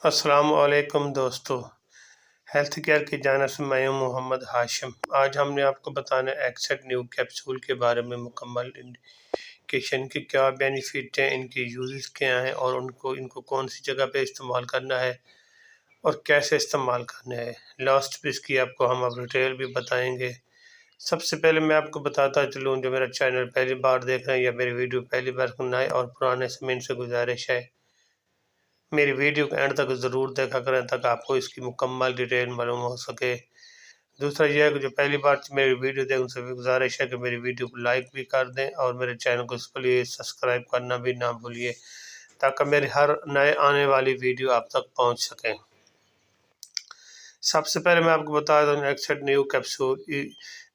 السلام علیکم دوستو، ہیلتھ کیئر کی جانب سے میں ہوں محمد ہاشم۔ آج ہم نے آپ کو بتانا ہے ایکسٹ نیو کیپسول کے بارے میں مکمل انڈیکیشن کی کیا بینیفٹ ہیں، ان کی یوزز کیا ہیں اور ان کو کون سی جگہ پہ استعمال کرنا ہے اور کیسے استعمال کرنا ہے۔ لاسٹ پہ اس کی آپ کو ہم اب ڈیٹیل بھی بتائیں گے۔ سب سے پہلے میں آپ کو بتاتا چلوں، جو میرا چینل پہلی بار دیکھ رہے ہیں یا میری ویڈیو پہلی بار سننا ہے اور پرانے سے میں ان سے گزارش ہے میری ویڈیو کو اینڈ تک ضرور دیکھا کریں تاکہ آپ کو اس کی مکمل ڈیٹیل معلوم ہو سکے۔ دوسرا یہ ہے کہ جو پہلی بار میری ویڈیو دیکھیں ان سے بھی گزارش ہے کہ میری ویڈیو کو لائک بھی کر دیں اور میرے چینل کو پلیز سبسکرائب کرنا بھی نہ بھولیے تاکہ میری ہر نئے آنے والی ویڈیو آپ تک پہنچ سکیں۔ سب سے پہلے میں آپ کو بتا دوں ایکسٹ نیو کیپسول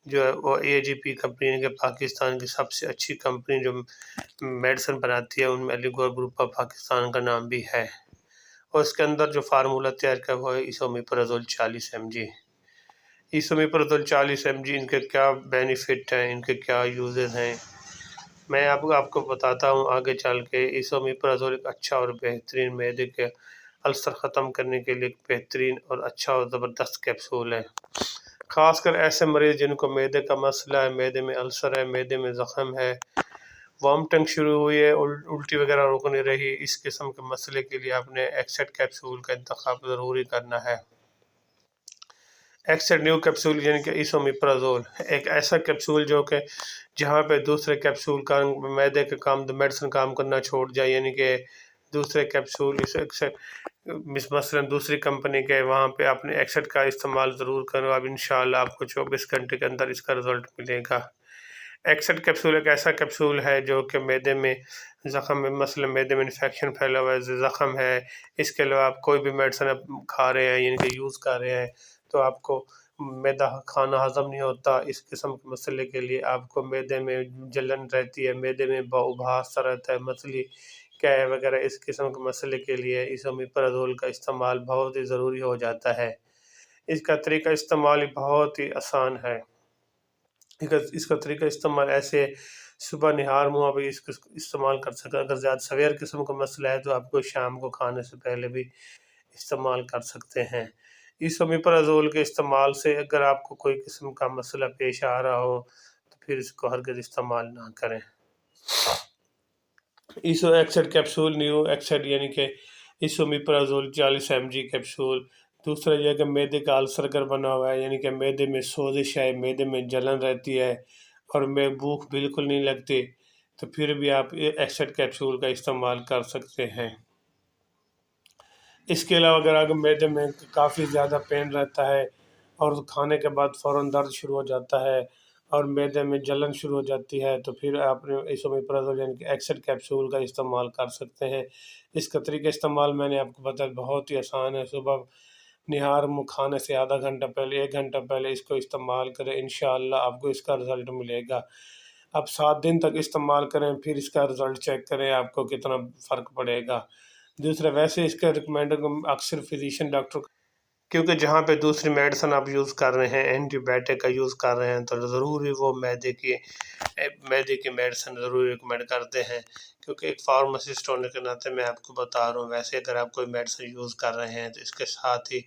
جو ہے وہ AGP کمپنی کے پاکستان کی سب سے اچھی کمپنی جو میڈیسن بناتی ہے، ان میں علی گور گروپ آف پاکستان کا نام بھی ہے، اور اس کے اندر جو فارمولہ تیار کیا وہ ہے ایسومیپرازول 40 mg۔ ایسومیپرازول 40 mg، ان کے کیا بینیفٹ ہیں، ان کے کیا یوزز ہیں، میں آپ کو بتاتا ہوں آگے چل کے۔ ایسومیپرازول ایک اچھا اور بہترین معدے کے السر ختم کرنے کے لیے ایک بہترین اور اچھا اور زبردست کیپسول ہے، خاص کر ایسے مریض جن کو معدے کا مسئلہ ہے، معدے میں السر ہے، معدے میں زخم ہے، وامٹنگ شروع ہوئی ہے، الٹی وغیرہ رک نہیں رہی۔ اس قسم کے مسئلے کے لیے آپ نے ایکسٹ کیپسول کا انتخاب ضروری کرنا ہے۔ ایکسٹ نیو کیپسول یعنی کہ ایسومیپرازول ایک ایسا کیپسول جو کہ جہاں پہ دوسرے کیپسول کا معدے کے کام میڈیسن کام کرنا چھوڑ جائے، یعنی کہ دوسرے کیپسول مثلاً دوسری کمپنی کے، وہاں پہ آپ نے ایکسٹ کا استعمال ضرور کرو۔ اب انشاءاللہ آپ کو 24 گھنٹے کے اندر اس کا رزلٹ ملے گا۔ ایکسٹ کیپسول ایک ایسا کیپسول ہے جو کہ معدے میں زخم میں مثلا معدے میں انفیکشن پھیلا ہوا ہے، زخم ہے، اس کے علاوہ آپ کوئی بھی میڈیسن کھا رہے ہیں یعنی کہ یوز کر رہے ہیں تو آپ کو معدہ کھانا ہضم نہیں ہوتا، اس قسم کے مسئلے کے لیے آپ کو معدے میں جلن رہتی ہے، معدے میں ابھاس سا رہتا ہے، متلی کیا وغیرہ، اس قسم کے مسئلے کے لیے ایسومیپرازول کا استعمال بہت ہی ضروری ہو جاتا ہے۔ اس کا طریقہ استعمال بہت ہی آسان ہے۔ اس کا طریقہ استعمال ایسے صبح نہار منہ بھی اس کو استعمال کر سکتے، اگر زیادہ سویر قسم کا مسئلہ ہے تو آپ کو شام کو کھانے سے پہلے بھی استعمال کر سکتے ہیں۔ ایسومیپرازول کے استعمال سے اگر آپ کو کوئی قسم کا مسئلہ پیش آ رہا ہو تو پھر اس کو ہرگز استعمال نہ کریں۔ ایکسٹ کیپسول نیو ایکسٹ یعنی کہ ایسومیپرازول 40 mg کیپسول۔ دوسرا یہ کہ معدے کا السر اگر بنا ہوا ہے یعنی کہ معدے میں سوزش ہے، معدے میں جلن رہتی ہے اور میں بھوک بالکل نہیں لگتی تو پھر بھی آپ ایکسٹ کیپسول کا استعمال کر سکتے ہیں۔ اس کے علاوہ اگر آپ معدے میں کافی زیادہ پین رہتا ہے اور کھانے کے بعد فوراً درد شروع ہو جاتا ہے اور معدے میں جلن شروع ہو جاتی ہے تو پھر آپ ایسومیپرازول یعنی کہ ایکسٹ کیپسول کا استعمال کر سکتے ہیں۔ اس کا طریقہ استعمال میں نے آپ کو بتایا بہت ہی آسان ہے۔ صبح نہار منہ کھانے سے آدھا گھنٹہ پہلے 1 گھنٹہ پہلے اس کو استعمال کریں، انشاءاللہ آپ کو اس کا رزلٹ ملے گا۔ اب 7 دن تک استعمال کریں، پھر اس کا رزلٹ چیک کریں آپ کو کتنا فرق پڑے گا۔ دوسرا ویسے اس کا ریکمینڈ اکثر فزیشین ڈاکٹر، کیونکہ جہاں پہ دوسری میڈیسن آپ یوز کر رہے ہیں، اینٹی بائیوٹک کا یوز کر رہے ہیں تو ضروری وہ معدے کی میڈیسن ضروری ریکمینڈ کرتے ہیں، کیونکہ ایک فارماسسٹ ہونے کے ناطے میں آپ کو بتا رہا ہوں ویسے اگر آپ کوئی میڈیسن یوز کر رہے ہیں تو اس کے ساتھ ہی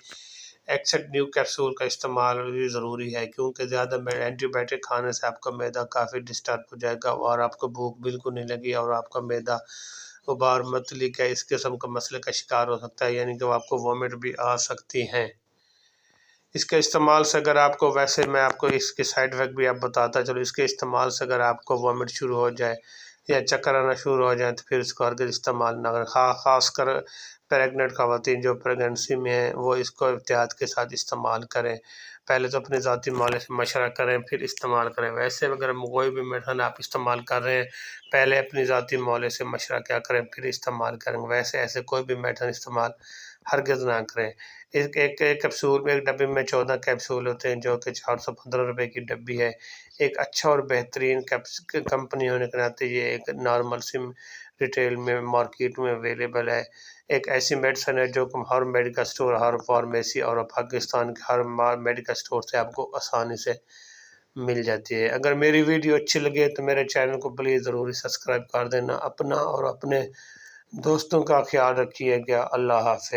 ایکسٹ نیو کیپسول کا استعمال بھی ضروری ہے، کیونکہ زیادہ اینٹی بائیوٹک کھانے سے آپ کا معدہ کافی ڈسٹرب ہو جائے گا اور آپ کو بھوک بالکل نہیں لگی اور آپ کا معدہ غبار متلی کا اس قسم کا مسئلے کا شکار ہو سکتا ہے، یعنی کہ آپ کو وومٹ بھی آ سکتی ہیں۔ اس کے استعمال سے اگر آپ کو ویسے میں آپ کو اس کے سائیڈ افیکٹ بھی آپ بتاتا چلو، اس کے استعمال سے اگر آپ کو وومٹ شروع ہو جائے یا چکر آنا شروع ہو جائے تو پھر اس کو ہرگز استعمال نہ کریں، خاص کر پریگننٹ خواتین جو پریگننسی میں ہیں وہ اس کو احتیاط کے ساتھ استعمال کریں، پہلے تو اپنے ذاتی معالجے سے مشورہ کریں پھر استعمال کریں۔ ویسے اگر کوئی بھی میڈیسن آپ استعمال کر رہے ہیں پہلے اپنی ذاتی معالجے سے مشورہ کیا کریں پھر استعمال کریں، ویسے ایسے کوئی بھی میڈیسن استعمال ہرگز نہ کریں۔ ایک کیپسول میں ایک ڈبے میں 14 کیپسول ہوتے ہیں جو کہ 415 روپے کی ڈبی ہے۔ ایک اچھا اور بہترین کمپنی ہونے کے ناطے یہ ایک نارمل سم ریٹیل میں مارکیٹ میں اویلیبل ہے، ایک ایسی میڈیسن ہے جو کہ ہر میڈیکل سٹور، ہر فارمیسی اور پاکستان کے ہر میڈیکل سٹور سے آپ کو آسانی سے مل جاتی ہے۔ اگر میری ویڈیو اچھی لگے تو میرے چینل کو پلیز ضروری سبسکرائب کر دینا، اپنا اور اپنے دوستوں کا خیال رکھیے گا۔ اللہ حافظ۔